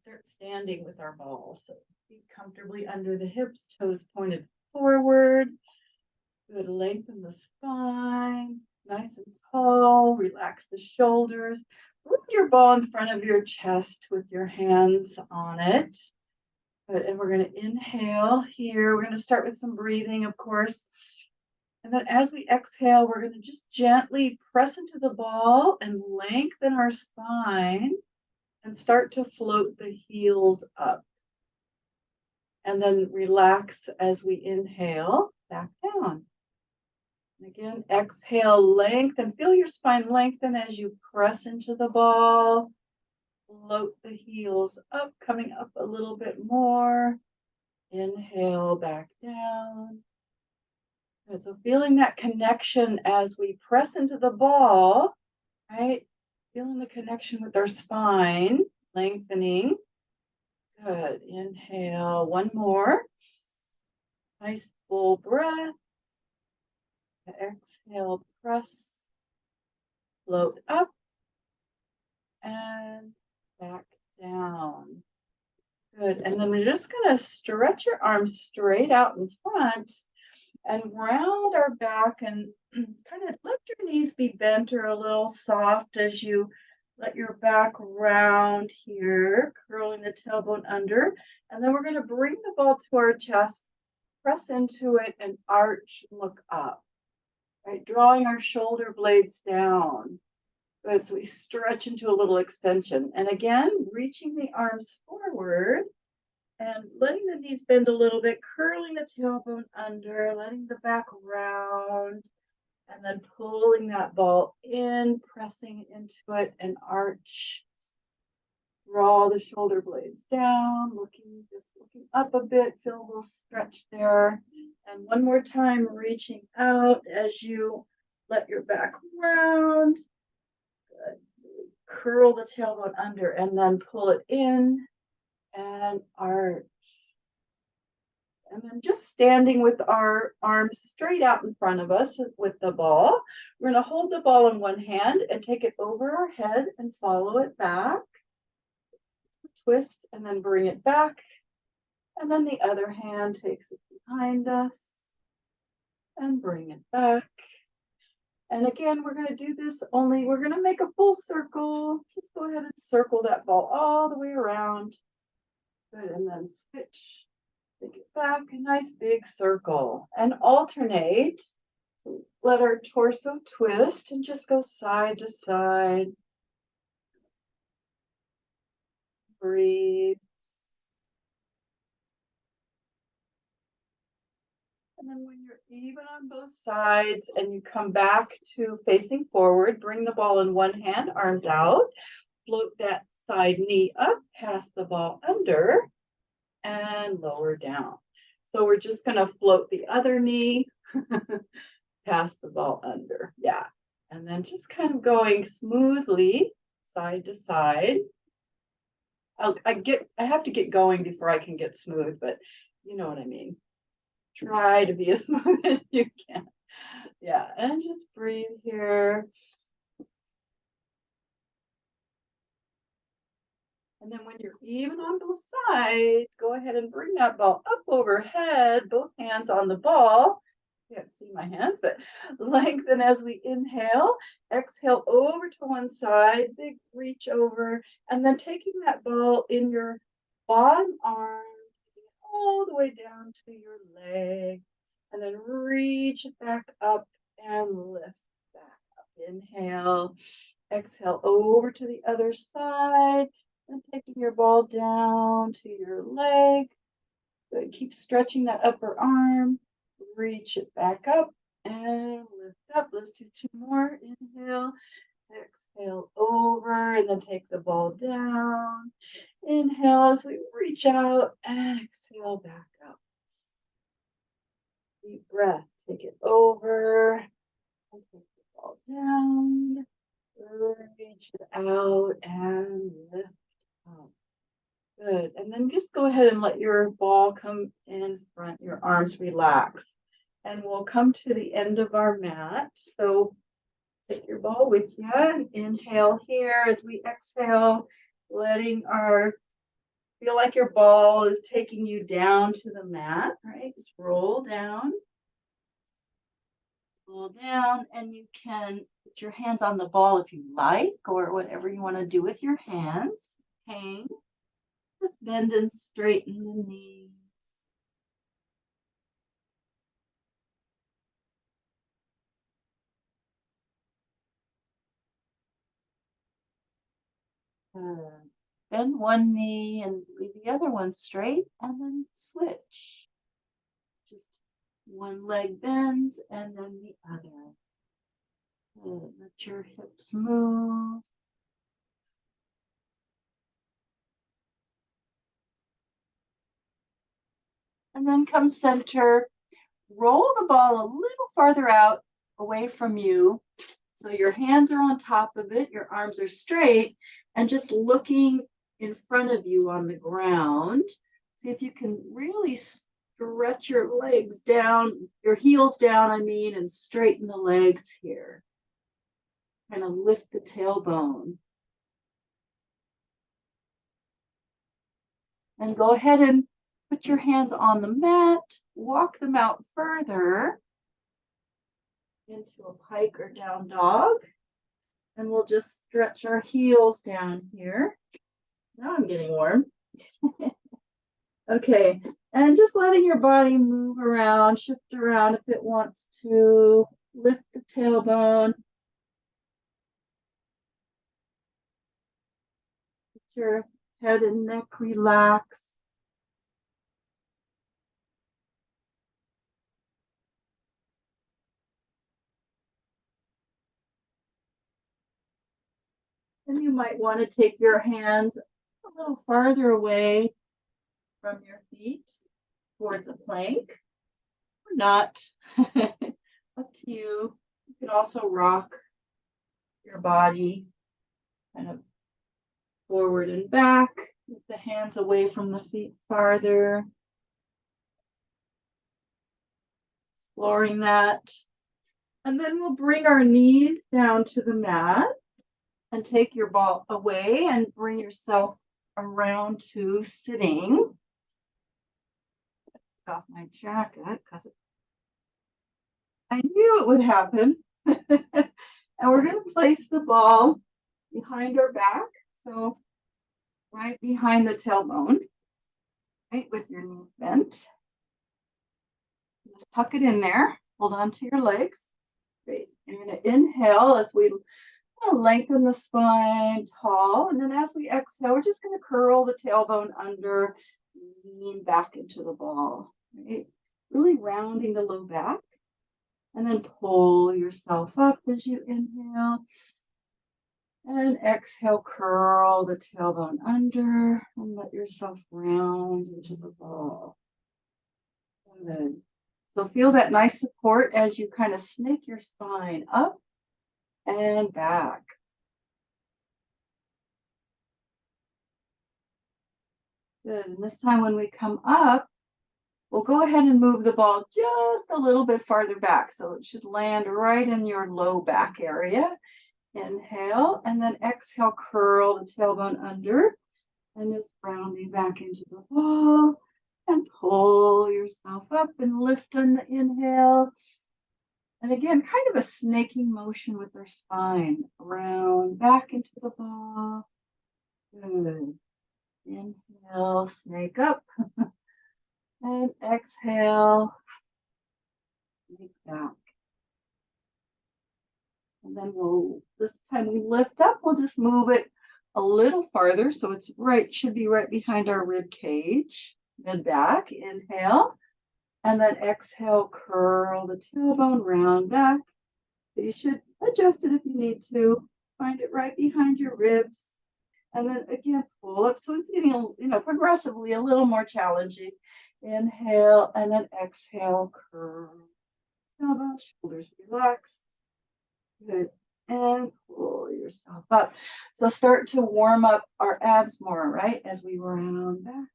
Start standing with our ball. So feet comfortably under the hips, toes pointed forward. Good, lengthen the spine, nice and tall. Relax the shoulders. Put your ball in front of your chest with your hands on it. Good, and we're going to inhale here. We're going to start with some breathing, of course. And then as we exhale, we're going to just gently press into the ball and lengthen our spine and start to float the heels up. And then relax as we inhale back down. And again, exhale, lengthen. Feel your spine lengthen as you press into the ball. Float the heels up, coming up a little bit more. Inhale back down. Good. So feeling that connection as we press into the ball, right? Feeling the connection with our spine, lengthening. Good. Inhale, one more. Nice full breath. Exhale, press, float up, and back down. Good. And then we're just going to stretch your arms straight out in front and round our back and kind of let your knees be bent or a little soft as you let your back round here, curling the tailbone under. And then we're going to bring the ball to our chest, press into it, and arch, look up. Right, drawing our shoulder blades down. Good, so we stretch into a little extension. And again, reaching the arms forward and letting the knees bend a little bit, curling the tailbone under, letting the back round, and then pulling that ball in, pressing into it, and arch. Draw the shoulder blades down, just looking up a bit, feel a little stretch there. And one more time, reaching out as you let your back round. Good. Curl the tailbone under and then pull it in and arch. And then just standing with our arms straight out in front of us with the ball. We're going to hold the ball in one hand and take it over our head and follow it back. Twist and then bring it back. And then the other hand takes it behind us and bring it back. And again, we're going to do this we're going to make a full circle. Just go ahead and circle that ball all the way around. Good, and then switch. Take it back, a nice big circle. And alternate. Let our torso twist and just go side to side. Breathe. And then when you're even on both sides and you come back to facing forward, bring the ball in one hand, arms out, float that side knee up, pass the ball under, and lower down. So we're just going to float the other knee, pass the ball under. Yeah. And then just kind of going smoothly side to side. I have to get going before I can get smooth, but you know what I mean. Try to be as smooth as you can. Yeah, and just breathe here. And then when you're even on both sides, go ahead and bring that ball up overhead, both hands on the ball. You can't see my hands, but lengthen as we inhale. Exhale over to one side, big reach over, and then taking that ball in your bottom arm, all the way down to your leg, and then reach it back up and lift back up. Inhale, exhale over to the other side, and taking your ball down to your leg. Good. Keep stretching that upper arm, reach it back up and lift up. Let's do two more. Inhale, exhale over, and then take the ball down. Inhale as we reach out, and exhale back up. Deep breath, take it over, and take the ball down, reach it out, and lift up. Good, and then just go ahead and let your ball come in front, your arms relax. And we'll come to the end of our mat. So Take your ball with you and inhale here as we exhale, feel like your ball is taking you down to the mat, right? Just roll down, and you can put your hands on the ball if you like, or whatever you want to do with your hands. Hang, just bend and straighten the knees. Bend one knee and leave the other one straight, and then switch. Just one leg bends and then the other. Good. Let your hips move. And then come center. Roll the ball a little farther out away from you. So your hands are on top of it, your arms are straight, and just looking in front of you on the ground. See if you can really stretch your legs down, your heels down, and straighten the legs here. Kind of lift the tailbone. And go ahead and put your hands on the mat, walk them out further into a pike or down dog. And we'll just stretch our heels down here. Now I'm getting warm. Okay, and just letting your body move around, shift around if it wants to. Lift the tailbone. Let your head and neck relax. And you might want to take your hands a little farther away from your feet towards a plank, or not. Up to you. You can also rock your body kind of forward and back with the hands away from the feet farther. Exploring that. And then we'll bring our knees down to the mat and take your ball away and bring yourself around to sitting. Take off my jacket because I knew it would happen. And we're going to place the ball behind our back. So right behind the tailbone, right, with your knees bent. Just tuck it in there. Hold on to your legs. Great. You're going to inhale as we lengthen the spine tall. And then as we exhale, we're just going to curl the tailbone under, lean back into the ball. Right? Really rounding the low back. And then pull yourself up as you inhale. And exhale, curl the tailbone under and let yourself round into the ball. Good. So feel that nice support as you kind of snake your spine up and back. Good. And this time when we come up, we'll go ahead and move the ball just a little bit farther back. So it should land right in your low back area. Inhale, and then exhale, curl the tailbone under and just rounding back into the ball. And pull yourself up and lift on the inhale. And again, kind of a snaking motion with our spine. Round back into the ball. Good. Inhale, snake up. And exhale, snake back. And then this time we lift up, we'll just move it a little farther. So it's should be right behind our rib cage. Mid back, inhale. And then exhale, curl the tailbone, round back. So you should adjust it if you need to. Find it right behind your ribs. And then again, pull up. So it's getting, progressively a little more challenging. Inhale, and then exhale, curl. Tailbone, shoulders relaxed. Good. And pull yourself up. So start to warm up our abs more, right? As we round back.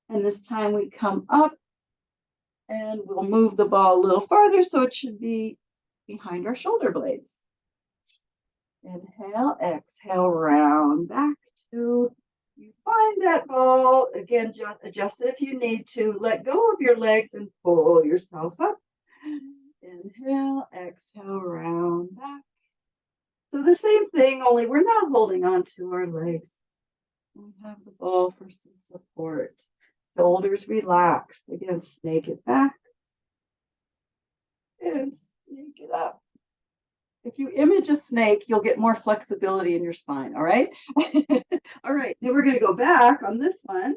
And this time we come up And we'll move the ball a little farther so it should be behind our shoulder blades. Inhale, exhale, round back to you find that ball. Again, just adjust it if you need to. Let go of your legs and pull yourself up. Inhale, exhale, round back. So the same thing, only we're not holding on to our legs. We have the ball for some support. Shoulders relaxed. Again, snake it back and snake it up. If you image a snake, you'll get more flexibility in your spine, all right? All right, then we're gonna go back on this one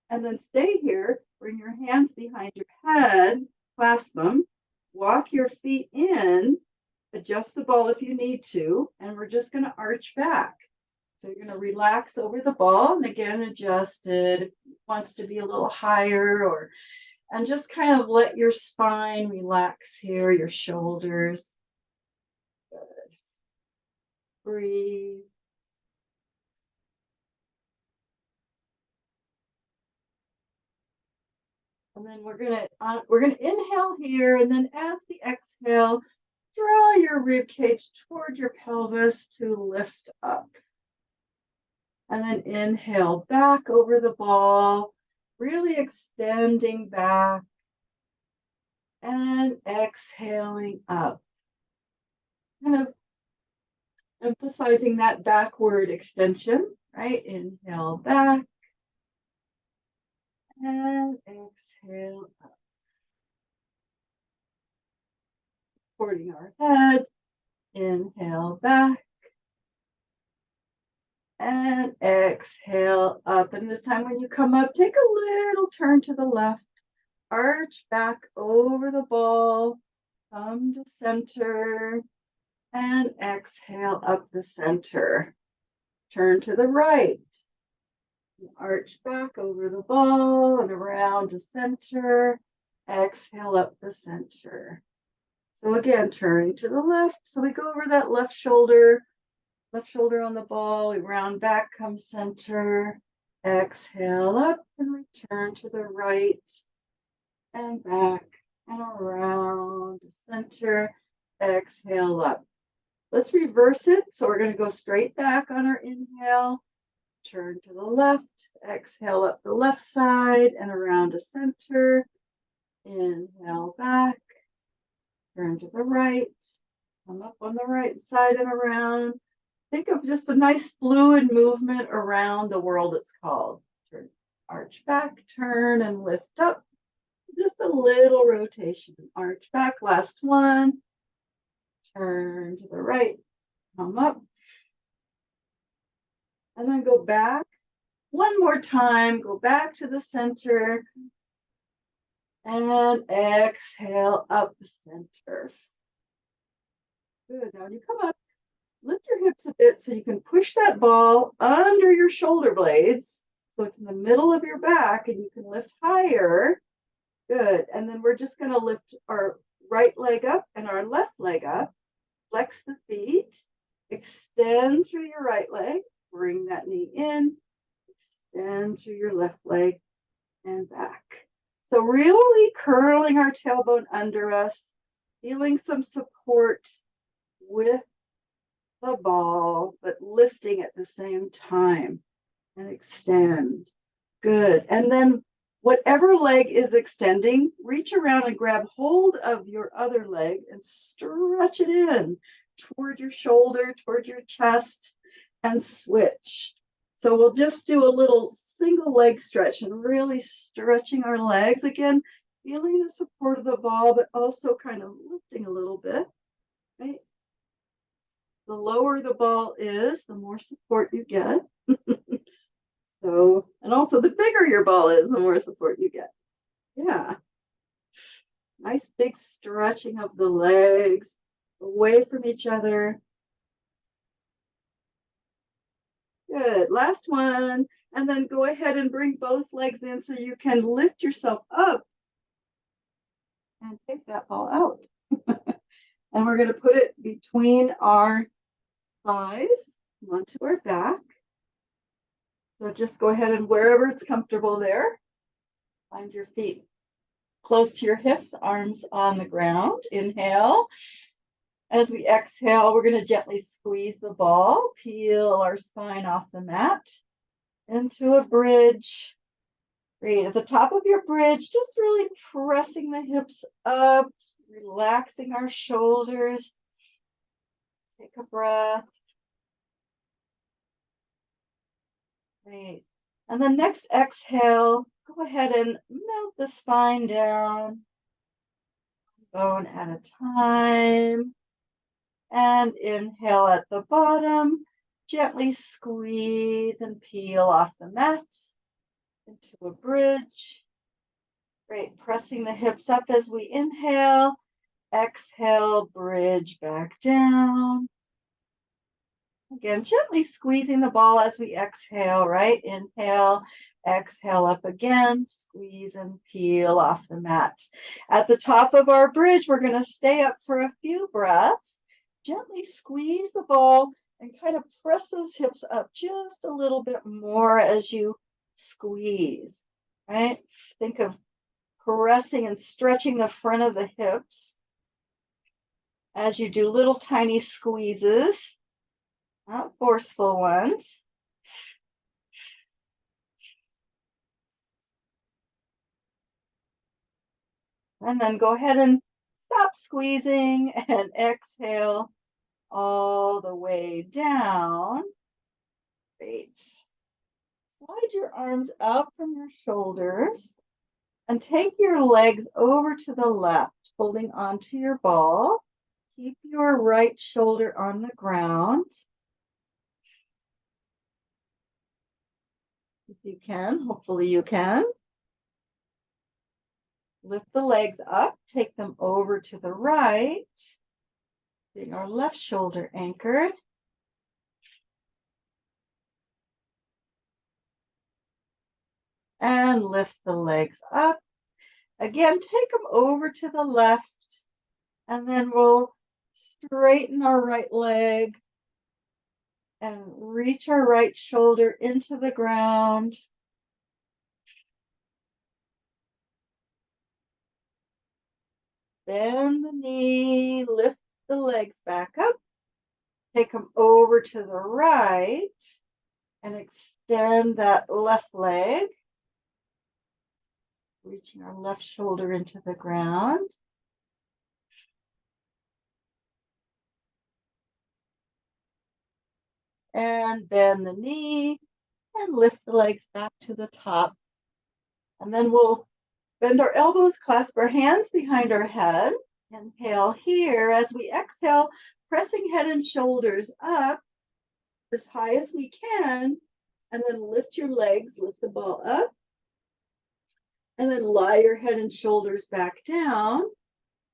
and then stay here. Bring your hands behind your head, clasp them, walk your feet in, adjust the ball if you need to, and we're just gonna arch back. So you're gonna relax over the ball and again, adjust it. If it wants to be a little higher and just kind of let your spine relax here, your shoulders. Breathe. And then we're gonna inhale here, and then as we exhale, draw your rib cage toward your pelvis to lift up. And then inhale back over the ball, really extending back, and exhaling up. Kind of emphasizing that backward extension, right? Inhale back and exhale up. Supporting our head. Inhale back and exhale up. And this time when you come up, take a little turn to the left. Arch back over the ball. Come to center. And exhale up the center. Turn to the right. Arch back over the ball and around to center. Exhale up the center. So again, turning to the left. So we go over that left shoulder on the ball. We round back, come center. Exhale up and return to the right and back and around to center. Exhale up. Let's reverse it. So we're going to go straight back on our inhale. Turn to the left. Exhale up the left side and around to center. Inhale back. Turn to the right. Come up on the right side and around. Think of just a nice fluid movement around the world, it's called. Turn, arch back, turn and lift up. Just a little rotation. Arch back, last one. Turn to the right, come up. And then go back. One more time, go back to the center. And exhale up the center. Good, now you come up. Lift your hips a bit so you can push that ball under your shoulder blades. So it's in the middle of your back and you can lift higher. Good. And then we're just going to lift our right leg up and our left leg up. Flex the feet. Extend through your right leg. Bring that knee in. Extend through your left leg and back. So really curling our tailbone under us. Feeling some support with the ball, but lifting at the same time and extend. Good. And then whatever leg is extending, reach around and grab hold of your other leg and stretch it in toward your shoulder, toward your chest, and switch. So we'll just do a little single leg stretch and really stretching our legs. Again, feeling the support of the ball, but also kind of lifting a little bit, right? The lower the ball is, the more support you get. So, and also the bigger your ball is, the more support you get. Yeah. Nice big stretching of the legs away from each other. Good. Last one. And then go ahead and bring both legs in so you can lift yourself up and take that ball out. And we're going to put it between our thighs onto our back. So just go ahead and wherever it's comfortable there, find your feet Close to your hips, arms on the ground. Inhale. As we exhale, we're going to gently squeeze the ball, peel our spine off the mat into a bridge. Great. At the top of your bridge, just really pressing the hips up, relaxing our shoulders. Take a breath. Great. And then next exhale, go ahead and melt the spine down, bone at a time. And inhale at the bottom, gently squeeze and peel off the mat into a bridge. Great, pressing the hips up as we inhale. Exhale, bridge back down. Again, gently squeezing the ball as we exhale, right? Inhale, exhale up again, squeeze and peel off the mat. At the top of our bridge, we're going to stay up for a few breaths. Gently squeeze the ball and kind of press those hips up just a little bit more as you squeeze, right? Think of pressing and stretching the front of the hips as you do little tiny squeezes, not forceful ones. And then go ahead and stop squeezing and exhale all the way down. Great. Slide your arms out from your shoulders and take your legs over to the left, holding onto your ball. Keep your right shoulder on the ground. If you can, hopefully you can. Lift the legs up, take them over to the right. Getting our left shoulder anchored. And lift the legs up. Again, take them over to the left. And then we'll straighten our right leg and reach our right shoulder into the ground. Bend the knee, lift the legs back up. Take them over to the right and extend that left leg. Reaching our left shoulder into the ground. And bend the knee and lift the legs back to the top. And then we'll bend our elbows, clasp our hands behind our head. Inhale here. As we exhale, pressing head and shoulders up as high as we can. And then lift your legs, lift the ball up. And then lie your head and shoulders back down.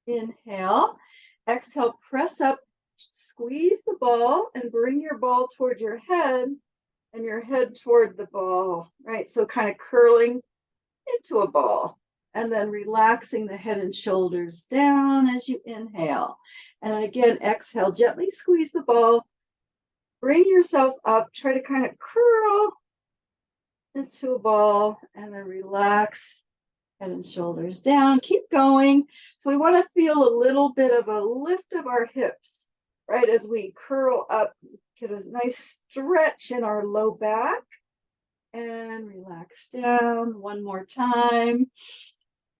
Inhale. Exhale, press up, squeeze the ball, and bring your ball toward your head and your head toward the ball, right? So kind of curling into a ball. And then relaxing the head and shoulders down as you inhale. And then again, exhale, gently squeeze the ball. Bring yourself up, try to kind of curl into a ball, and then relax head and shoulders down. Keep going. So we want to feel a little bit of a lift of our hips, right? As we curl up, get a nice stretch in our low back and relax down. One more time.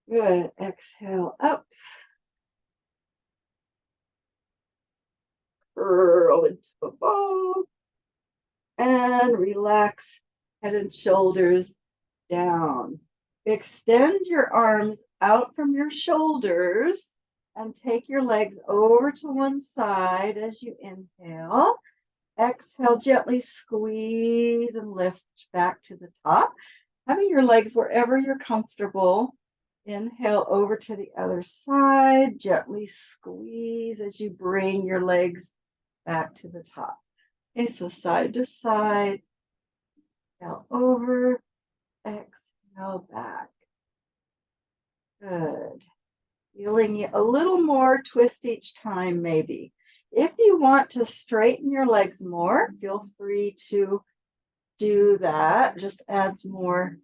Good. Exhale up. Curl into a ball and relax head and shoulders down. Extend your arms out from your shoulders and take your legs over to one side as you inhale. Exhale, gently squeeze and lift back to the top. Having your legs wherever you're comfortable. Inhale over to the other side. Gently squeeze as you bring your legs back to the top. Okay, so side to side. Exhale over. Exhale back. Good. Feeling a little more twist each time, maybe. If you want to straighten your legs more, feel free to do that. Just adds more,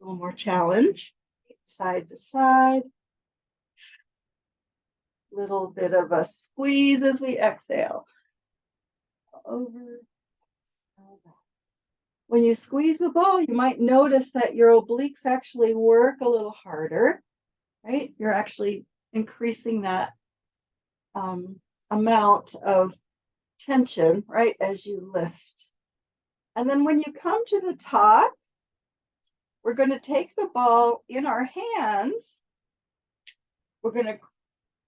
a little more challenge. side to side. Little bit of a squeeze as we exhale. Over. When you squeeze the ball, you might notice that your obliques actually work a little harder, right? You're actually increasing that amount of tension, right, as you lift. And then when you come to the top, we're going to take the ball in our hands. We're going to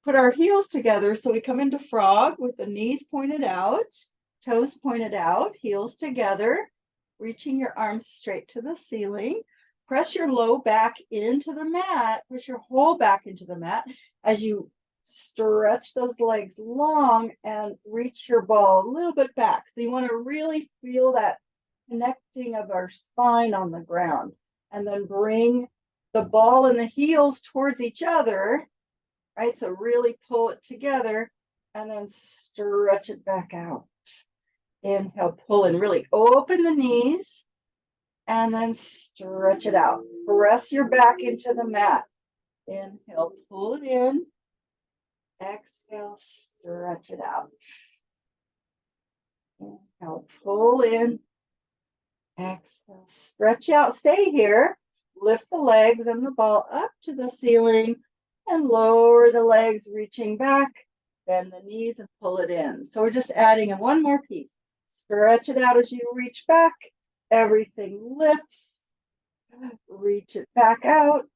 put our heels together. So we come into frog with the knees pointed out, toes pointed out, heels together, reaching your arms straight to the ceiling. Press your low back into the mat, push your whole back into the mat as you stretch those legs long and reach your ball a little bit back. So you want to really feel that connecting of our spine on the ground, and then bring the ball and the heels towards each other, right? So really pull it together and then stretch it back out. Inhale, pull in, really open the knees and then stretch it out. Press your back into the mat. Inhale, pull it in. Exhale, stretch it out. Inhale, pull in. Exhale, stretch out, stay here. Lift the legs and the ball up to the ceiling and lower the legs, reaching back. Bend the knees and pull it in. So we're just adding in one more piece. Stretch it out as you reach back. Everything lifts. Reach it back out.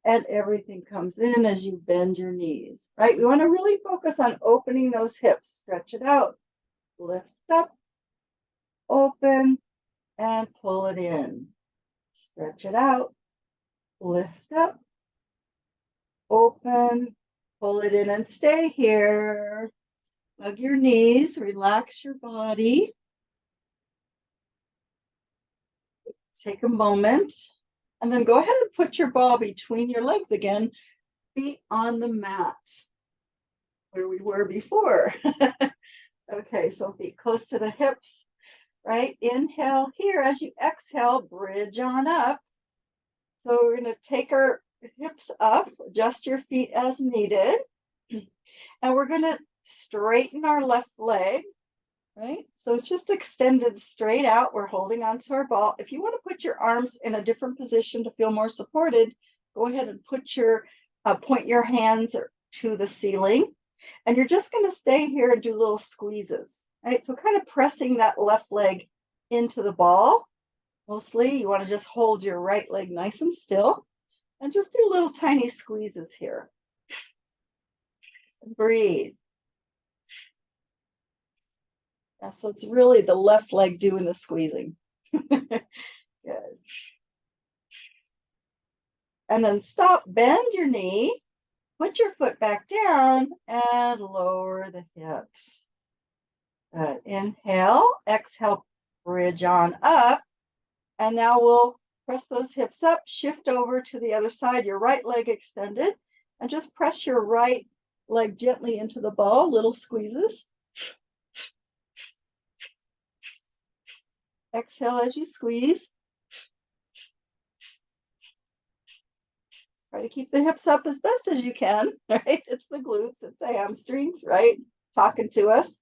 And everything comes in as you bend your knees, right? We want to really focus on opening those hips. Stretch it out. Lift up. Open. And pull it in. Stretch it out. Lift up. Open. Pull it in and stay here. Hug your knees. Relax your body. Take a moment. And then go ahead and put your ball between your legs again. Feet on the mat. Where we were before. Okay, so feet close to the hips. Right? Inhale here. As you exhale, bridge on up. So we're going to take our hips up, adjust your feet as needed. And we're going to straighten our left leg, right? So it's just extended straight out. We're holding onto our ball. If you want to put your arms in a different position to feel more supported, go ahead and put your, point your hands to the ceiling. And you're just going to stay here and do little squeezes. Right, so kind of pressing that left leg into the ball. Mostly you want to just hold your right leg nice and still and just do little tiny squeezes here. Breathe. Yeah, so it's really the left leg doing the squeezing. Good. And then stop, bend your knee, put your foot back down and lower the hips. Good. Inhale, exhale, bridge on up. And now we'll press those hips up, shift over to the other side, your right leg extended, and just press your right leg gently into the ball, little squeezes. Exhale as you squeeze. Try to keep the hips up as best as you can, right? It's the glutes, it's the hamstrings, right? Talking to us.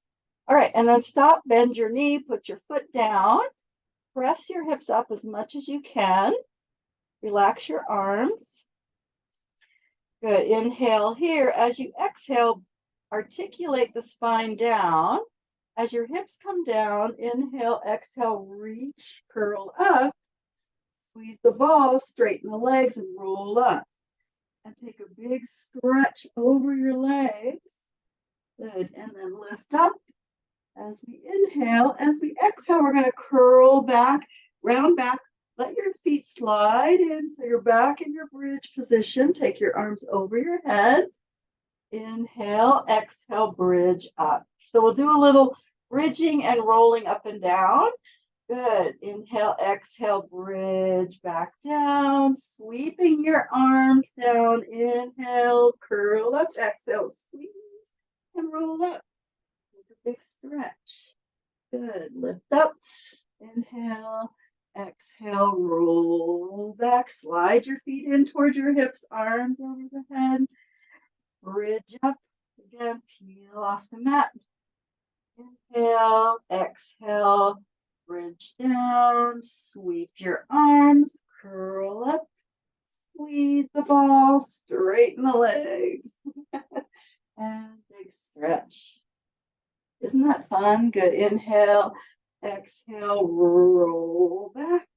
All right, and then stop, bend your knee, put your foot down, press your hips up as much as you can. Relax your arms. Good. Inhale here. As you exhale, articulate the spine down. As your hips come down, inhale, exhale, reach, curl up. Squeeze the ball, straighten the legs, and roll up. And take a big stretch over your legs. Good. And then lift up. As we inhale, as we exhale, we're going to curl back, round back. Let your feet slide in so you're back in your bridge position. Take your arms over your head. Inhale, exhale, bridge up. So we'll do a little bridging and rolling up and down. Good. Inhale, exhale, bridge back down. Sweeping your arms down. Inhale, curl up. Exhale, squeeze and roll up. Take a big stretch. Good. Lift up. Inhale. Exhale, roll back, slide your feet in towards your hips, arms over the head, bridge up, again, peel off the mat. Inhale, exhale, bridge down, sweep your arms, curl up, squeeze the ball, straighten the legs, and big stretch. Isn't that fun? Good. Inhale, exhale, roll back,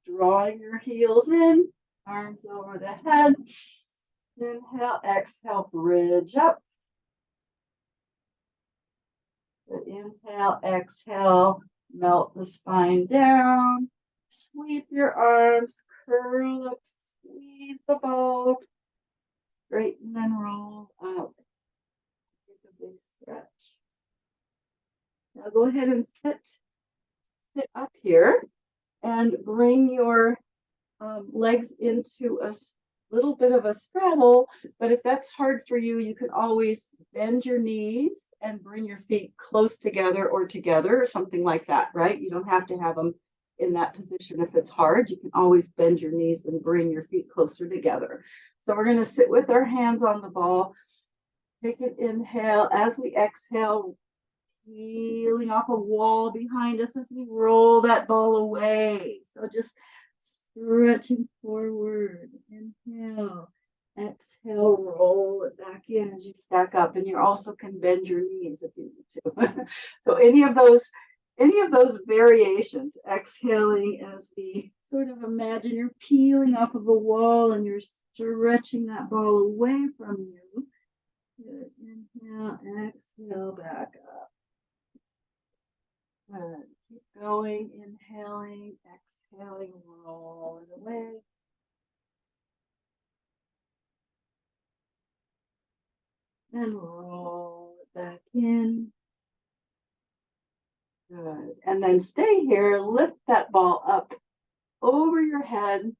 drawing your heels in, arms over the head. Inhale, exhale, bridge up. Good. Inhale, exhale, melt the spine down, sweep your arms, curl up, squeeze the ball, straighten and roll up. Take a big stretch. Now go ahead and sit up here and bring your legs into a little bit of a straddle. But if that's hard for you, you can always bend your knees and bring your feet close together or something like that, right? You don't have to have them in that position if it's hard. You can always bend your knees and bring your feet closer together. So we're going to sit with our hands on the ball. Take an inhale. As we exhale, peeling off a wall behind us as we roll that ball away. So just stretching forward. Inhale. Exhale, roll it back in as you stack up. And you also can bend your knees if you need to. So any of those variations, exhaling as we sort of imagine you're peeling off of a wall and you're stretching that ball away from you. Good. Inhale, exhale, back up. Good. Keep going, inhaling, exhaling, roll it away. And roll it back in. Good. And then stay here, lift that ball up over your head.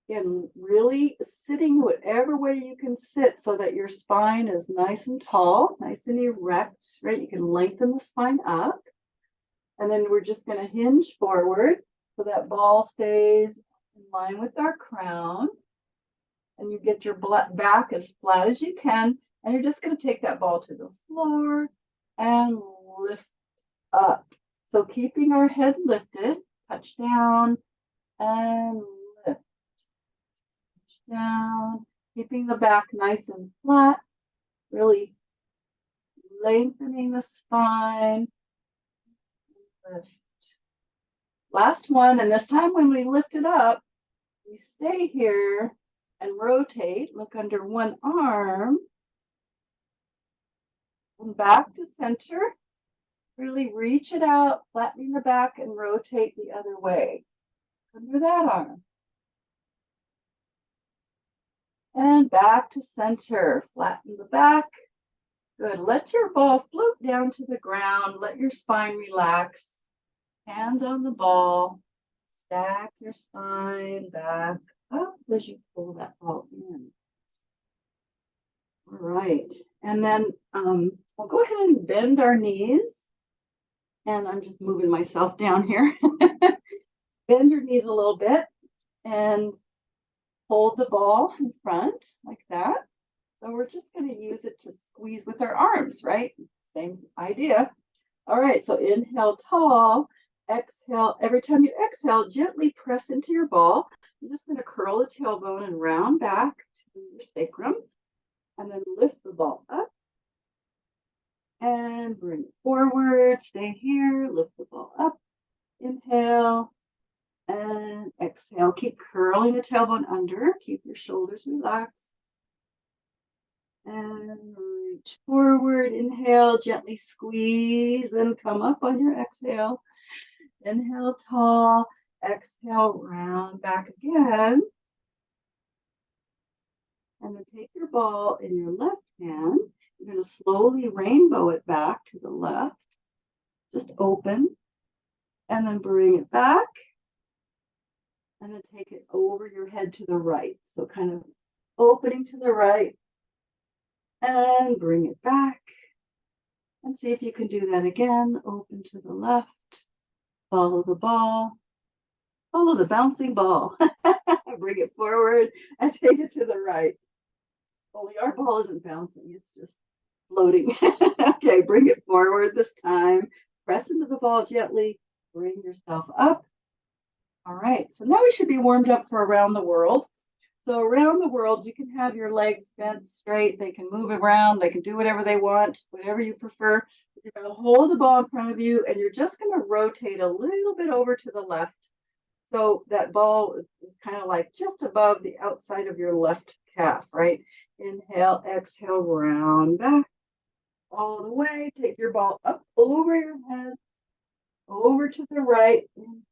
Again, really sitting whatever way you can sit so that your spine is nice and tall, nice and erect, right? You can lengthen the spine up. And then we're just going to hinge forward so that ball stays in line with our crown. And you get your back as flat as you can. And you're just going to take that ball to the floor and lift up. So keeping our head lifted, touch down and lift. Touch down, keeping the back nice and flat, really lengthening the spine. Lift. Last one, and this time when we lift it up, we stay here and rotate. Look under one arm and back to center. Really reach it out, flattening the back and rotate the other way. Under that arm. And back to center. Flatten the back. Good. Let your ball float down to the ground. Let your spine relax. Hands on the ball. Stack your spine back up as you pull that ball in. All right. And then we'll go ahead and bend our knees. And I'm just moving myself down here. Bend your knees a little bit and hold the ball in front like that. So we're just going to use it to squeeze with our arms, right? Same idea. All right, so inhale tall, exhale. Every time you exhale, gently press into your ball. You're just going to curl the tailbone and round back to your sacrum. And then lift the ball up. And bring it forward. Stay here. Lift the ball up. Inhale. And exhale. Keep curling the tailbone under. Keep your shoulders relaxed. And reach forward. Inhale. Gently squeeze and come up on your exhale. Inhale tall. Exhale. Round back again. And then take your ball in your left hand. You're going to slowly rainbow it back to the left. Just open. And then bring it back. And then take it over your head to the right. So kind of opening to the right. And bring it back. And see if you can do that again. Open to the left. Follow the ball. Follow the bouncing ball. Bring it forward and take it to the right. Only our ball isn't bouncing, it's just floating. Okay, bring it forward this time. Press into the ball gently. Bring yourself up. All right, so now we should be warmed up for around the world. So around the world, you can have your legs bent straight. They can move around. They can do whatever they want, whatever you prefer. You're going to hold the ball in front of you, and you're just going to rotate a little bit over to the left. So that ball is kind of like just above the outside of your left calf, right? Inhale, exhale, round back all the way. Take your ball up over your head, over to the right,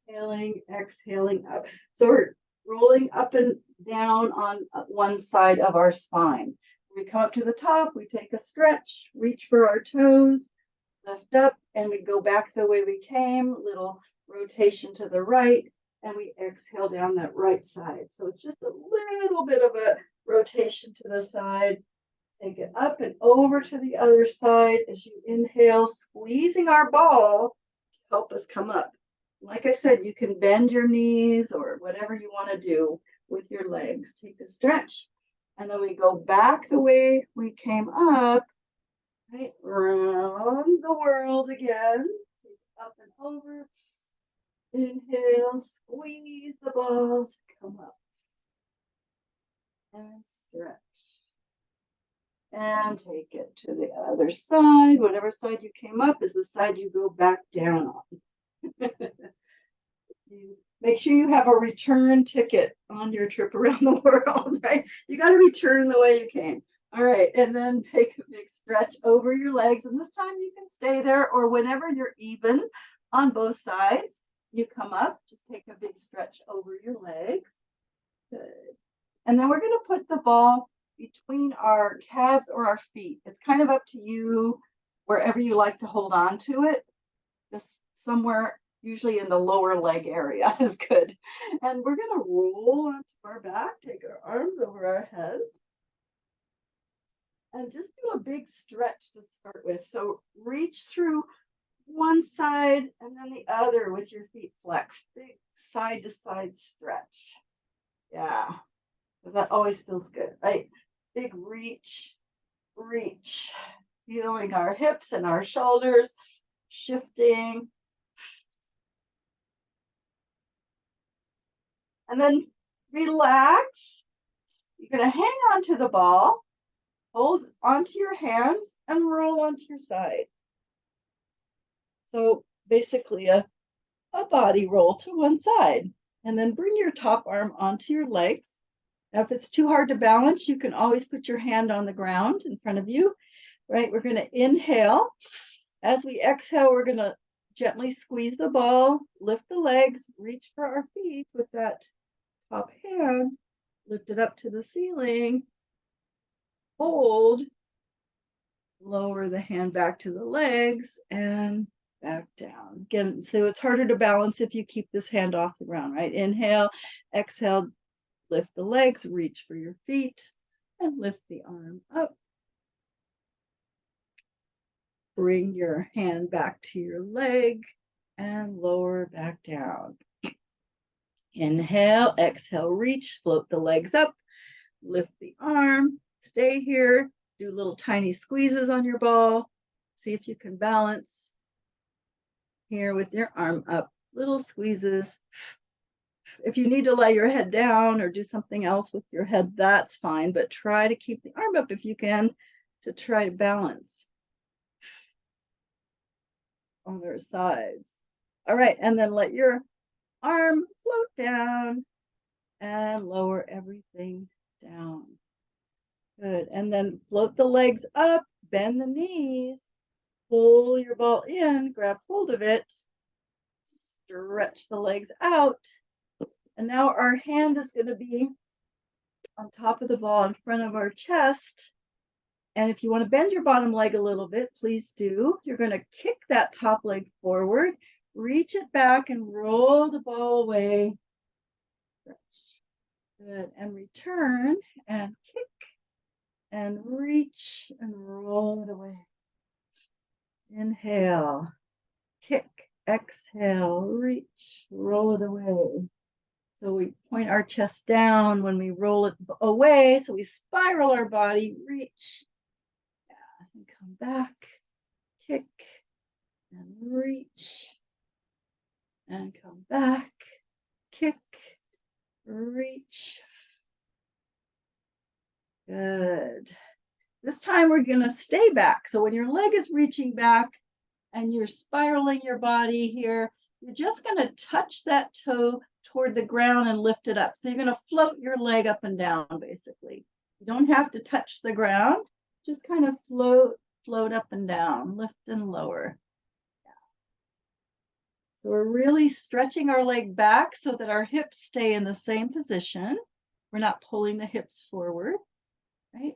inhaling, exhaling up. So we're rolling up and down on one side of our spine. We come up to the top, we take a stretch, reach for our toes, lift up, and we go back the way we came, little rotation to the right, and we exhale down that right side. So it's just a little bit of a rotation to the side. Take it up and over to the other side as you inhale, squeezing our ball to help us come up. Like I said, you can bend your knees or whatever you want to do with your legs. Take a stretch, and then we go back the way we came up, right? Around the world again. Take it up and over. Inhale, squeeze the ball to come up. And stretch. And take it to the other side. Whatever side you came up is the side you go back down on. Make sure you have a return ticket on your trip around the world, right? You got to return the way you came. All right, and then take a big stretch over your legs. And this time you can stay there, or whenever you're even on both sides, you come up, just take a big stretch over your legs. Good. And then we're going to put the ball between our calves or our feet. It's kind of up to you, wherever you like to hold on to it. Just somewhere, usually in the lower leg area is good. And we're going to roll onto our back, take our arms over our head, and just do a big stretch to start with. So reach through one side and then the other with your feet flexed. Big side to side stretch. Yeah, that always feels good, right? Big reach, reach, feeling our hips and our shoulders shifting. And then relax. You're going to hang on to the ball, hold onto your hands, and roll onto your side. So basically a body roll to one side. And then bring your top arm onto your legs. Now, if it's too hard to balance, you can always put your hand on the ground in front of you, right? We're going to inhale. As we exhale, we're going to gently squeeze the ball, lift the legs, reach for our feet with that top hand, lift it up to the ceiling, hold, lower the hand back to the legs, and back down. Again, so it's harder to balance if you keep this hand off the ground, right? Inhale, exhale, lift the legs, reach for your feet, and lift the arm up. Bring your hand back to your leg and lower back down. Inhale, exhale, reach, float the legs up, lift the arm, stay here, do little tiny squeezes on your ball. See if you can balance here with your arm up, little squeezes. If you need to lay your head down or do something else with your head, that's fine, but try to keep the arm up if you can to try to balance on their sides. All right, and then let your arm float down and lower everything down. Good, and then float the legs up, bend the knees, pull your ball in, grab hold of it, stretch the legs out. And now our hand is going to be on top of the ball in front of our chest. And if you want to bend your bottom leg a little bit, please do. You're going to kick that top leg forward, reach it back, and roll the ball away. Good. And return and kick and reach and roll it away. Inhale, kick, exhale, reach, roll it away. So we point our chest down when we roll it away. So we spiral our body, reach, and come back, kick, and reach, and come back, kick, reach. Good. This time we're going to stay back. So when your leg is reaching back and you're spiraling your body here, you're just going to touch that toe toward the ground and lift it up. So you're going to float your leg up and down, basically. You don't have to touch the ground. Just kind of float up and down, lift and lower. Yeah. So we're really stretching our leg back so that our hips stay in the same position. We're not pulling the hips forward, right?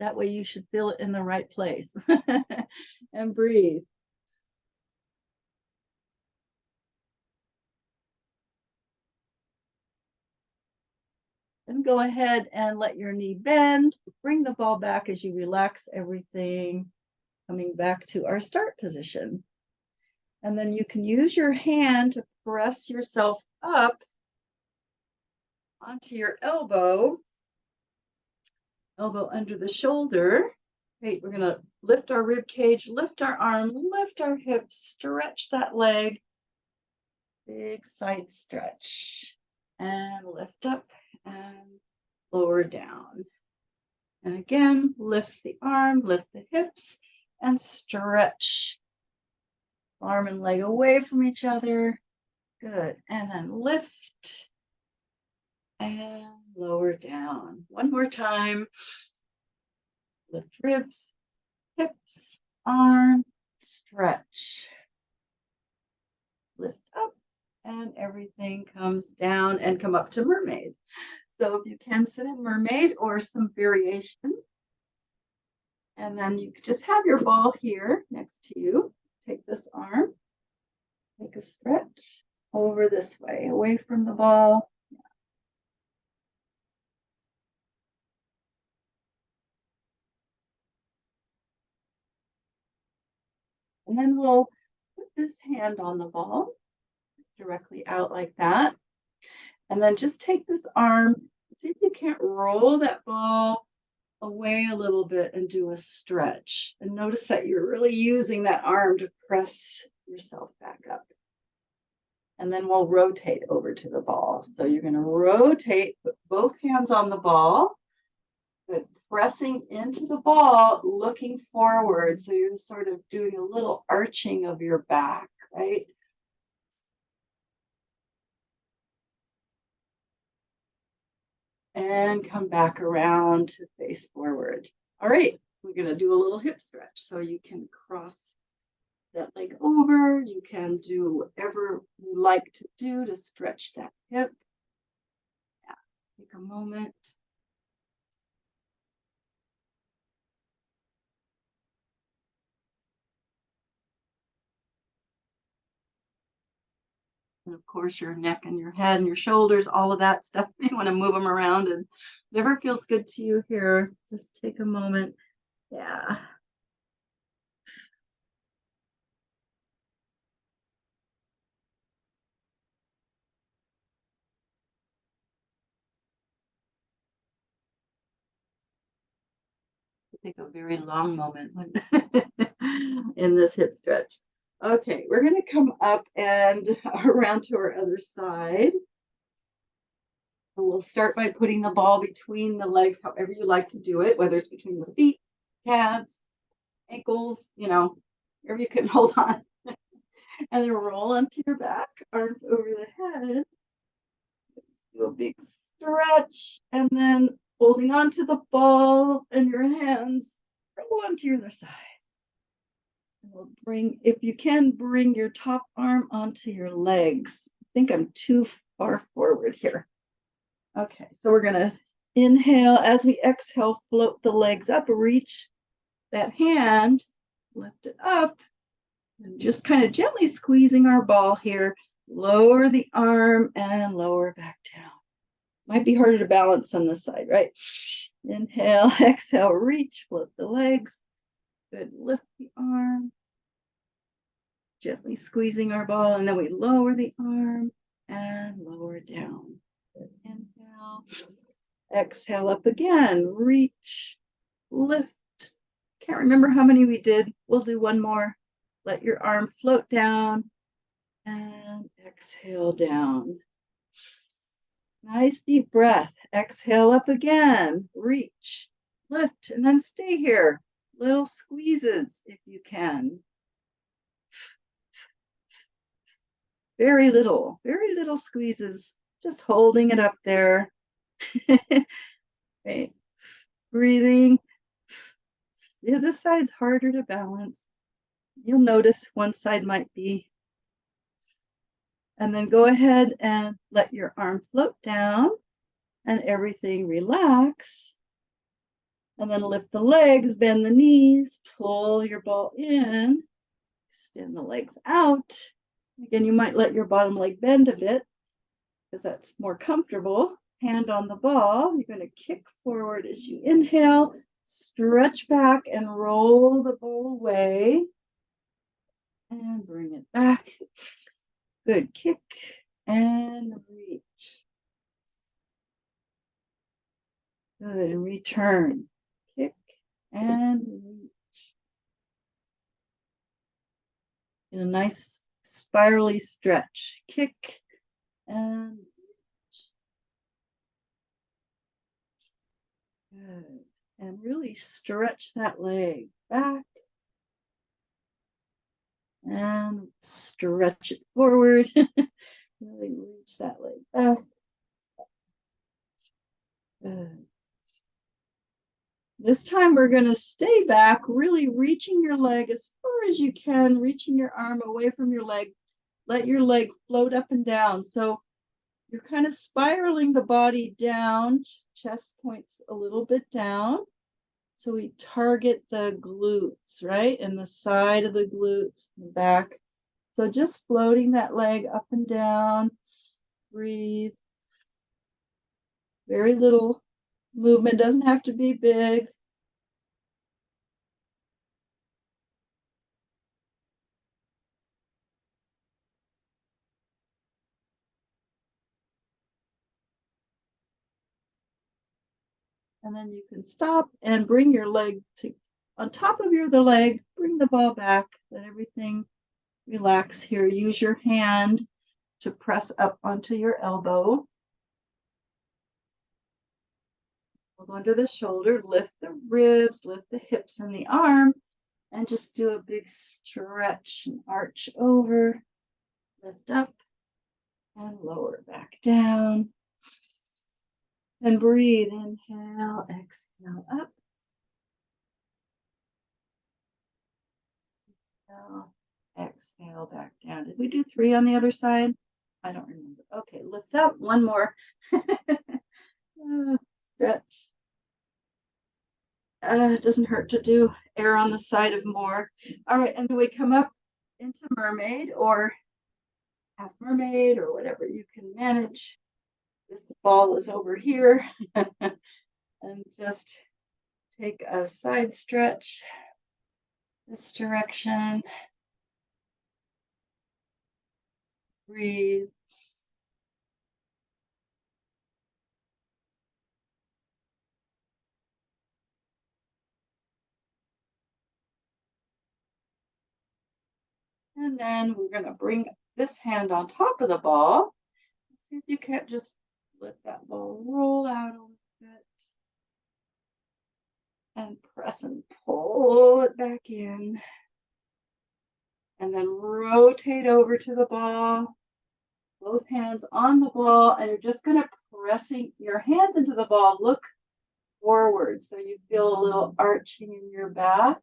That way you should feel it in the right place. And breathe. Then go ahead and let your knee bend. Bring the ball back as you relax everything, coming back to our start position. And then you can use your hand to press yourself up onto your elbow under the shoulder. Great, we're going to lift our rib cage, lift our arm, lift our hips, stretch that leg. Big side stretch. And lift up and lower down. And again, lift the arm, lift the hips, and stretch. Arm and leg away from each other. Good. And then lift and lower down. One more time. Lift ribs, hips, arm, stretch. Lift up, and everything comes down and come up to mermaid. So if you can sit in mermaid or some variation. And then you just have your ball here next to you. Take this arm, take a stretch over this way, away from the ball. And then we'll put this hand on the ball directly out like that. And then just take this arm, see if you can't roll that ball away a little bit and do a stretch. And notice that you're really using that arm to press yourself back up. And then we'll rotate over to the ball. So you're going to rotate, put both hands on the ball, but pressing into the ball, looking forward. So you're sort of doing a little arching of your back, right? And come back around to face forward. All right, we're going to do a little hip stretch. So you can cross that leg over. You can do whatever you like to do to stretch that hip. Yeah. Take a moment. And of course, your neck and your head and your shoulders, all of that stuff, you want to move them around, and whatever feels good to you here, just take a moment. Yeah. Take a very long moment in this hip stretch. Okay, we're going to come up and around to our other side. So we'll start by putting the ball between the legs, however you like to do it, whether it's between the feet, calves, ankles, wherever you can hold on. And then roll onto your back, arms over the head. Do a big stretch, and then holding onto the ball in your hands, roll onto your other side. And we'll if you can, bring your top arm onto your legs. I think I'm too far forward here. Okay, so we're going to inhale. As we exhale, float the legs up, reach that hand, lift it up, and just kind of gently squeezing our ball here. Lower the arm and lower back down. Might be harder to balance on this side, right? Inhale, exhale, reach, float the legs. Good, lift the arm. Gently squeezing our ball, and then we lower the arm and lower down. Inhale, exhale up again, reach, lift. Can't remember how many we did. We'll do one more. Let your arm float down and exhale down. Nice deep breath. Exhale up again, reach, lift, and then stay here. Little squeezes if you can. Very little squeezes, just holding it up there. Okay. Breathing. Yeah, this side's harder to balance. You'll notice one side might be. And then go ahead and let your arm float down and everything relax. And then lift the legs, bend the knees, pull your ball in, extend the legs out. Again, you might let your bottom leg bend a bit because that's more comfortable. Hand on the ball. You're going to kick forward as you inhale, stretch back and roll the ball away. And bring it back. Good. Kick and reach. Good. And return. Kick and reach. In a nice spirally stretch. Kick and reach. Good. And really stretch that leg back. And stretch it forward. Really reach that leg back. Good. This time we're going to stay back, really reaching your leg as far as you can, reaching your arm away from your leg. Let your leg float up and down. So you're kind of spiraling the body down, chest points a little bit down. So we target the glutes, right? And the side of the glutes, the back. So just floating that leg up and down. Breathe. Very little movement, doesn't have to be big. And then you can stop and bring your leg to on top of your other leg, bring the ball back, let everything relax here. Use your hand to press up onto your elbow. Hold under the shoulder, lift the ribs, lift the hips and the arm, and just do a big stretch and arch over, lift up and lower back down. And breathe, inhale, exhale up. Exhale back down. Did we do 3 on the other side? I don't remember. Okay, lift up. One more. Stretch. It doesn't hurt to do air on the side of more. All right, and then we come up into mermaid or half mermaid or whatever you can manage. This ball is over here. And just take a side stretch this direction. Breathe. And then we're going to bring this hand on top of the ball. Let's see if you can't just let that ball roll out a little bit. And press and pull it back in. And then rotate over to the ball. Both hands on the ball. And you're just going to pressing your hands into the ball. Look forward. So you feel a little arching in your back.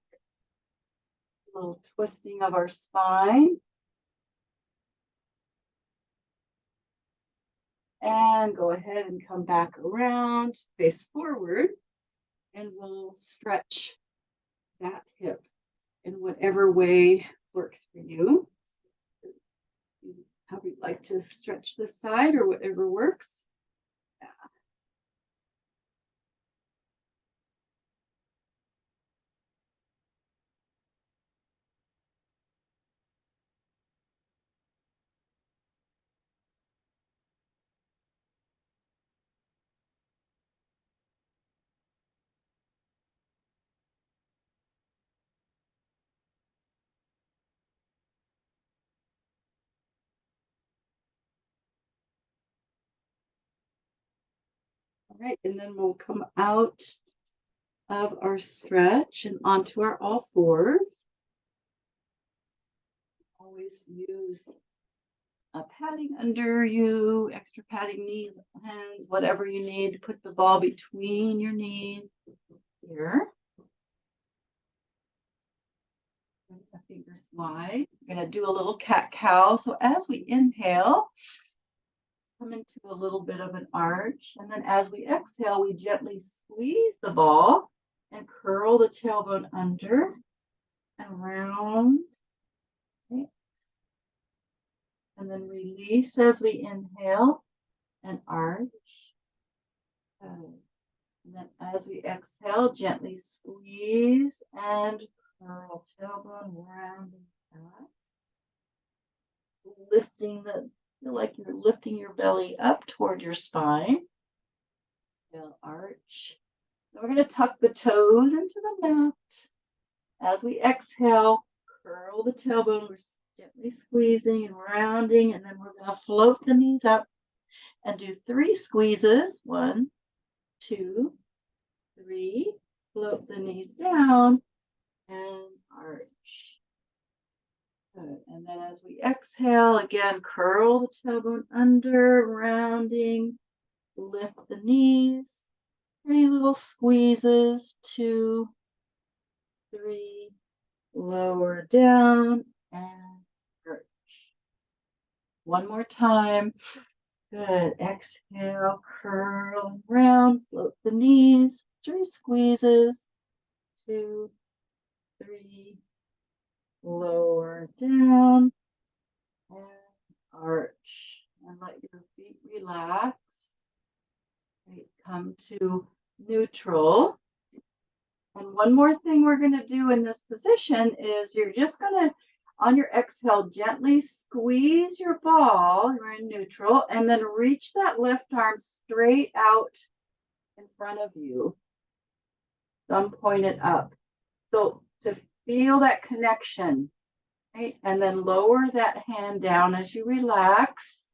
A little twisting of our spine. And go ahead and come back around, face forward, and we'll stretch that hip in whatever way works for you. How you'd like to stretch this side or whatever works. Yeah. right, and then we'll come out of our stretch and onto our all fours. Always use a padding under you, extra padding, knees, hands, whatever you need to put the ball between your knees here. The fingers wide. We're going to do a little cat-cow. So as we inhale, come into a little bit of an arch. And then as we exhale, we gently squeeze the ball and curl the tailbone under and round. Okay. And then release as we inhale and arch. And then as we exhale, gently squeeze and curl tailbone round and back. Lifting feel like you're lifting your belly up toward your spine. Feel arch. Then we're going to tuck the toes into the mat. As we exhale, curl the tailbone. We're gently squeezing and rounding, and then we're going to float the knees up and do 3 squeezes. 1, 2, 3. Float the knees down and arch. Good. And then as we exhale, again, curl the tailbone under, rounding, lift the knees. 3 little squeezes. 2, 3. Lower down and arch. One more time. Good. Exhale, curl round, float the knees. 3 squeezes. 2, 3. Lower down and arch. And let your feet relax. Right, come to neutral. And one more thing we're going to do in this position is you're just going to, on your exhale, gently squeeze your ball. You're in neutral, and then reach that left arm straight out in front of you. Thumb pointed up. So to feel that connection, right? And then lower that hand down as you relax.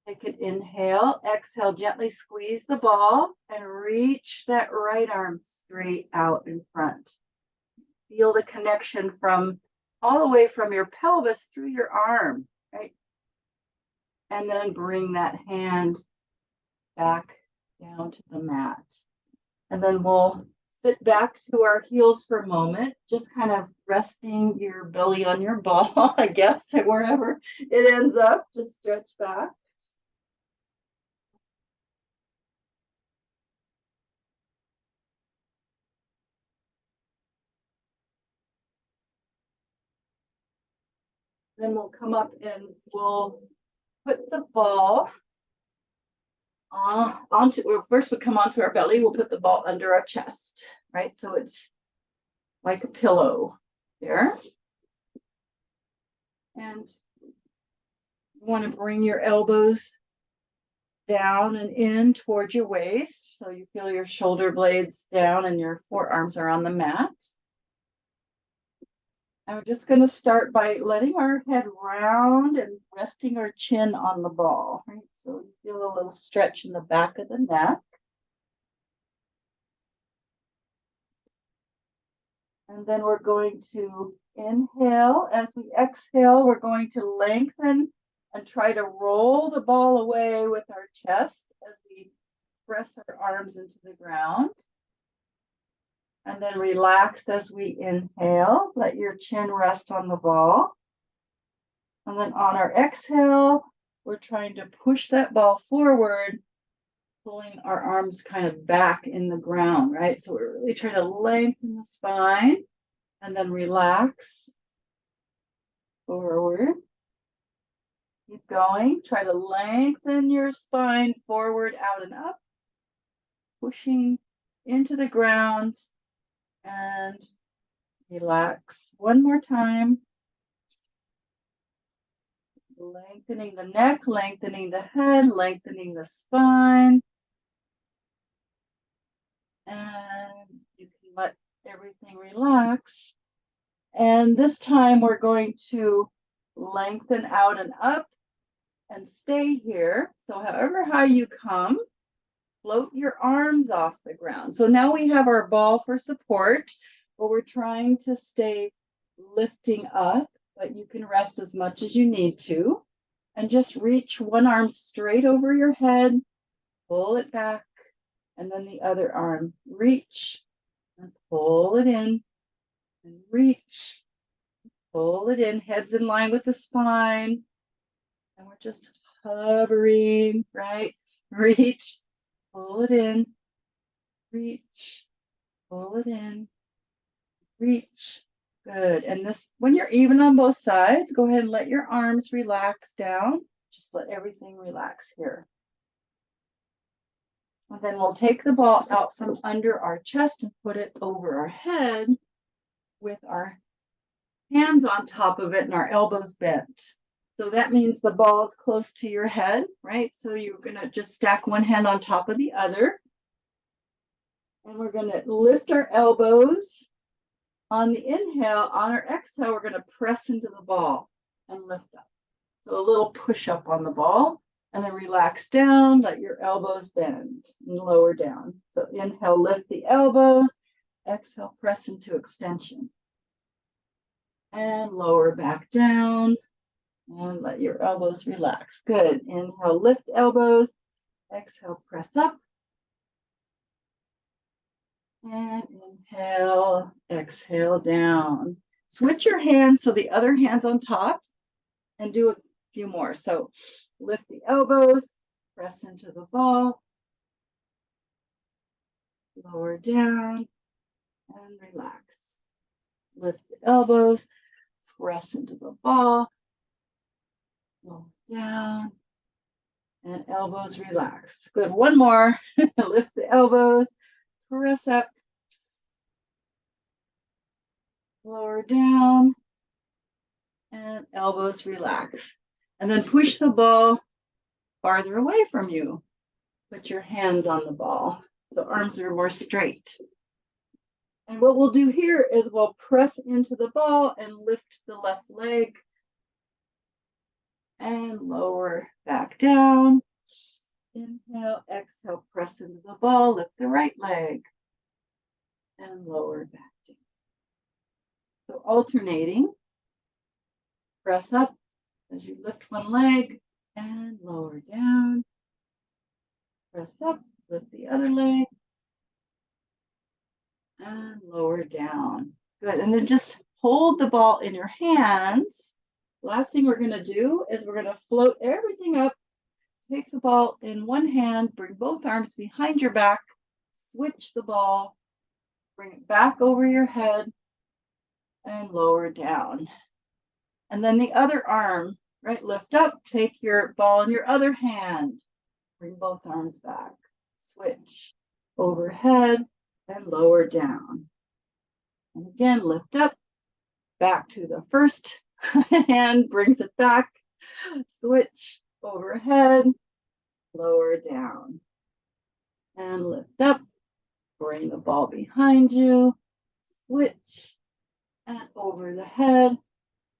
Take an inhale, exhale, gently squeeze the ball and reach that right arm straight out in front. Feel the connection from all the way from your pelvis through your arm, right? And then bring that hand back down to the mat. And then we'll sit back to our heels for a moment, just kind of resting your belly on your ball, I guess, wherever it ends up, just stretch back. Then we'll come up and we'll put the ball first we'll come onto our belly. We'll put the ball under our chest, right? So it's like a pillow there. And you want to bring your elbows down and in towards your waist. So you feel your shoulder blades down and your forearms are on the mat. And we're just going to start by letting our head round and resting our chin on the ball, right? So you feel a little stretch in the back of the neck. And then we're going to inhale. As we exhale, we're going to lengthen and try to roll the ball away with our chest as we press our arms into the ground. And then relax as we inhale. Let your chin rest on the ball. And then on our exhale, we're trying to push that ball forward, pulling our arms kind of back in the ground, right? So we're really trying to lengthen the spine and then relax forward. Keep going. Try to lengthen your spine forward, out and up, pushing into the ground and relax. One more time. Lengthening the neck, lengthening the head, lengthening the spine. And you can let everything relax. And this time we're going to lengthen out and up and stay here. So however high you come, float your arms off the ground. So now we have our ball for support, but we're trying to stay lifting up, but you can rest as much as you need to. And just reach one arm straight over your head, pull it back, and then the other arm, reach and pull it in, and reach, pull it in, head's in line with the spine. And we're just hovering, right? Reach, pull it in, reach, pull it in, reach. Good. And this, when you're even on both sides, go ahead and let your arms relax down. Just let everything relax here. And then we'll take the ball out from under our chest and put it over our head with our hands on top of it and our elbows bent. So that means the ball is close to your head, right? So you're going to just stack one hand on top of the other. And we're going to lift our elbows. On the inhale, on our exhale, we're going to press into the ball and lift up. So a little push up on the ball, and then relax down, let your elbows bend and lower down. So inhale, lift the elbows, exhale, press into extension. And lower back down, and let your elbows relax. Good. Inhale, lift elbows, exhale, press up. And inhale, exhale down. Switch your hands so the other hand's on top and do a few more. So lift the elbows, press into the ball, lower down, and relax. Lift the elbows, press into the ball, lower down, and elbows relax. Good. One more. Lift the elbows, press up, lower down, and elbows relax. And then push the ball farther away from you. Put your hands on the ball so arms are more straight. And what we'll do here is we'll press into the ball and lift the left leg and lower back down. Inhale, exhale, press into the ball, lift the right leg and lower back down. So alternating, press up as you lift one leg and lower down. Press up, lift the other leg and lower down. Good. And then just hold the ball in your hands. Last thing we're going to do is we're going to float everything up. Take the ball in one hand, bring both arms behind your back, switch the ball, bring it back over your head, and lower down. And then the other arm, right, lift up, take your ball in your other hand, bring both arms back, switch, overhead, and lower down. And again, lift up, back to the first hand, brings it back, switch, overhead, lower down. And lift up, bring the ball behind you, switch, and over the head,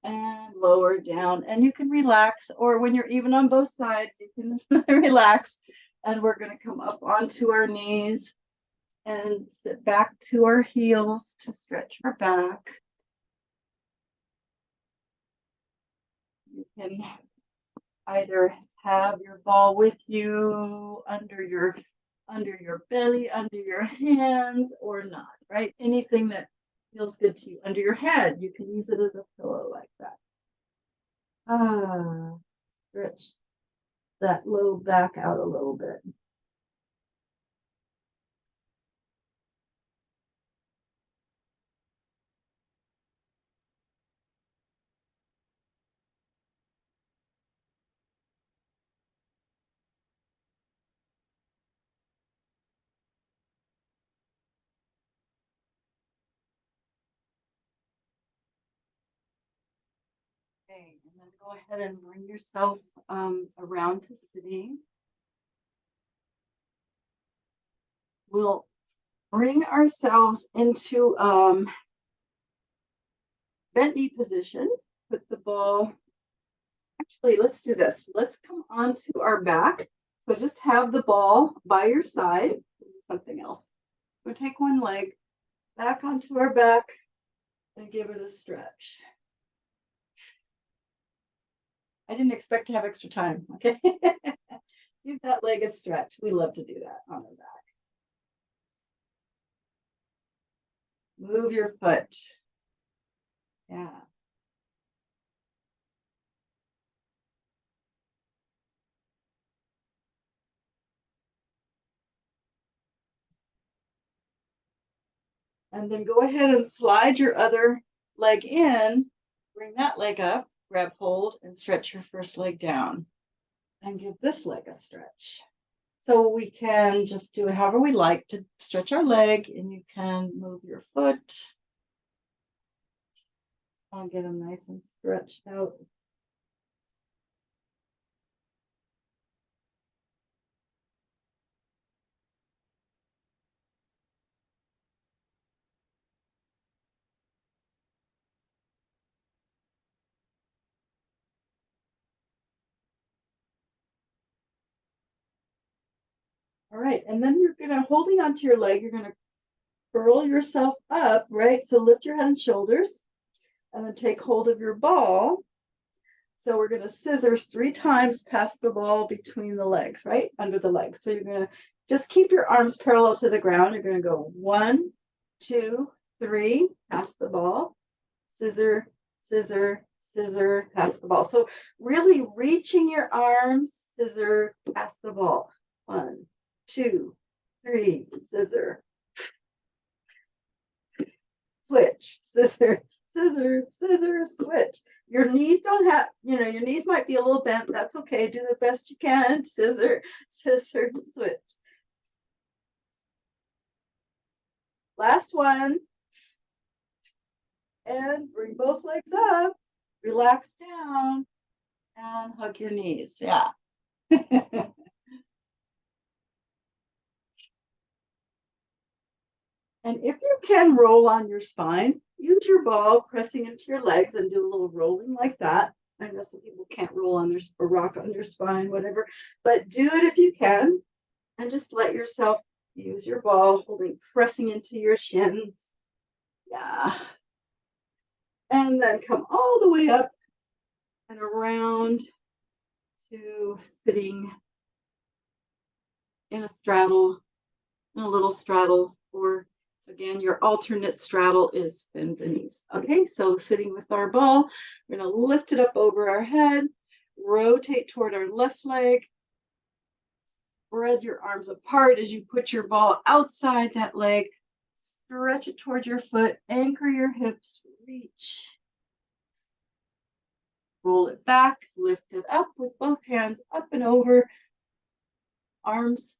and lower down. And you can relax, or when you're even on both sides, you can relax. And we're going to come up onto our knees and sit back to our heels to stretch our back. You can either have your ball with you under your belly, under your hands, or not, right? Anything that feels good to you. Under your head, you can use it as a pillow like that. Stretch that low back out a little bit. Okay, and then go ahead and bring yourself around to sitting. We'll bring ourselves into bent knee position. Put the ball, actually, let's do this. Let's come onto our back So just have the ball by your side. Something else. We'll take one leg back onto our back and give it a stretch. I didn't expect to have extra time. Okay. Give that leg a stretch. We love to do that on the back. Move your foot. Yeah. And then go ahead and slide your other leg in. Bring that leg up, grab hold, and stretch your first leg down. And give this leg a stretch. So we can just do it however we like to stretch our leg, and you can move your foot. I'll get them nice and stretched out. All right, and then you're gonna, holding onto your leg, you're gonna curl yourself up, right? So lift your head and shoulders, and then take hold of your ball. So we're gonna scissors 3 times past the ball between the legs, right? Under the legs. So you're gonna just keep your arms parallel to the ground. You're gonna go 1, 2, 3, past the ball, scissor, scissor, scissor, past the ball. So really reaching your arms, scissor, past the ball. 1, 2, 3, scissor, switch, scissor, scissor, scissor, switch. Your knees don't have, your knees might be a little bent. That's okay. Do the best you can. Scissor, scissor, switch. Last one. And bring both legs up. Relax down and hug your knees. Yeah. And if you can roll on your spine, use your ball pressing into your legs and do a little rolling like that. I know some people can't roll on their or rock on their spine, whatever, but do it if you can, and just let yourself use your ball, pressing into your shins. Yeah. And then come all the way up and around to sitting in a straddle, in a little straddle, or again, your alternate straddle is bend the knees. Okay, so sitting with our ball, we're going to lift it up over our head, rotate toward our left leg, spread your arms apart as you put your ball outside that leg, stretch it toward your foot, anchor your hips, reach. Roll it back, lift it up with both hands up and over, arms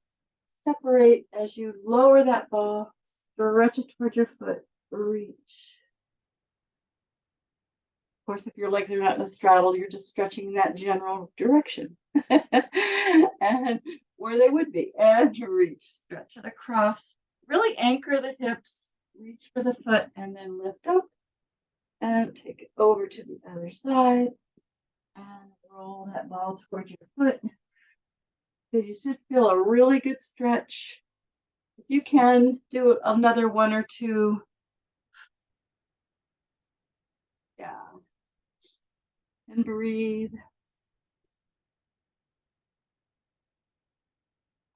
separate as you lower that ball, stretch it towards your foot, reach. Of course, if your legs are not in a straddle, you're just stretching in that general direction and where they would be. And reach, stretch it across, really anchor the hips, reach for the foot, and then lift up and take it over to the other side and roll that ball towards your foot. So you should feel a really good stretch. If you can, do another 1 or 2. Yeah. And breathe.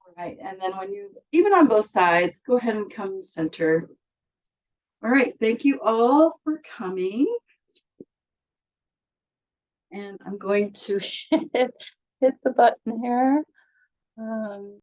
All right. And then when you, even on both sides, go ahead and come center. All right. Thank you all for coming. And I'm going to hit the button here.